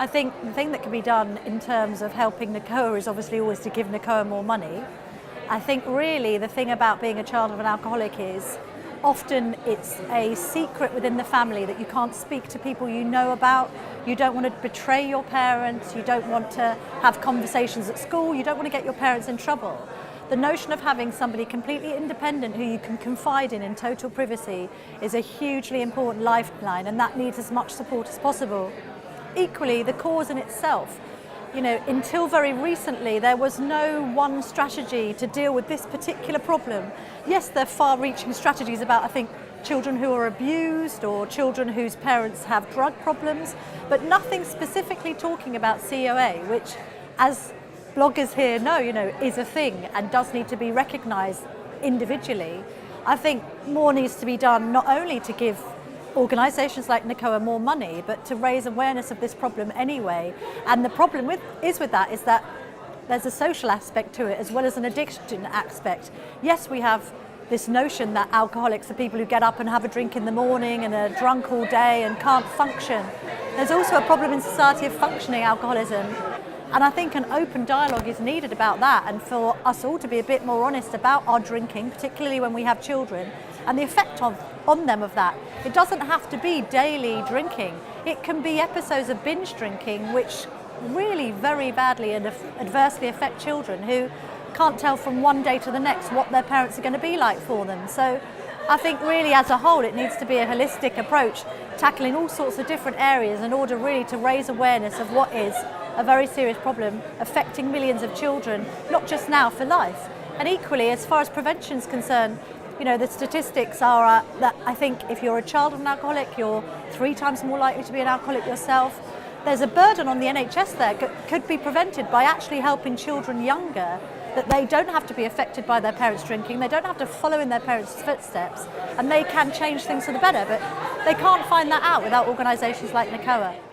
I think the thing that can be done in terms of helping Nacoa is obviously always to give Nacoa more money. I think really the thing about being a child of an alcoholic is often it's a secret within the family that you can't speak to people you know about. You don't want to betray your parents, you don't want to have conversations at school, you don't want to get your parents in trouble. The notion of having somebody completely independent who you can confide in total privacy is a hugely important lifeline, and that needs as much support as possible. Equally, the cause in itself, until very recently there was no one strategy to deal with this particular problem. Yes, there are far-reaching strategies about, I think, children who are abused or children whose parents have drug problems, but nothing specifically talking about COA, which, as bloggers here know, is a thing and does need to be recognised individually. I think more needs to be done not only to give organisations like Nacoa more money, but to raise awareness of this problem anyway. And the problem with that is that there's a social aspect to it as well as an addiction aspect. Yes, we have this notion that alcoholics are people who get up and have a drink in the morning and are drunk all day and can't function. There's also a problem in society of functioning alcoholism. And I think an open dialogue is needed about that, and for us all to be a bit more honest about our drinking, particularly when we have children, and the effect on them of that. It doesn't have to be daily drinking. It can be episodes of binge drinking, which really very badly and adversely affect children who can't tell from one day to the next what their parents are going to be like for them. So I think really as a whole it needs to be a holistic approach, tackling all sorts of different areas in order really to raise awareness of what is a very serious problem affecting millions of children, not just now, for life. And equally, as far as prevention is concerned, the statistics are that I think if you're a child of an alcoholic, you're 3 times more likely to be an alcoholic yourself. There's a burden on the NHS there that could be prevented by actually helping children younger, that they don't have to be affected by their parents' drinking, they don't have to follow in their parents' footsteps, and they can change things for the better. But they can't find that out without organisations like Nacoa.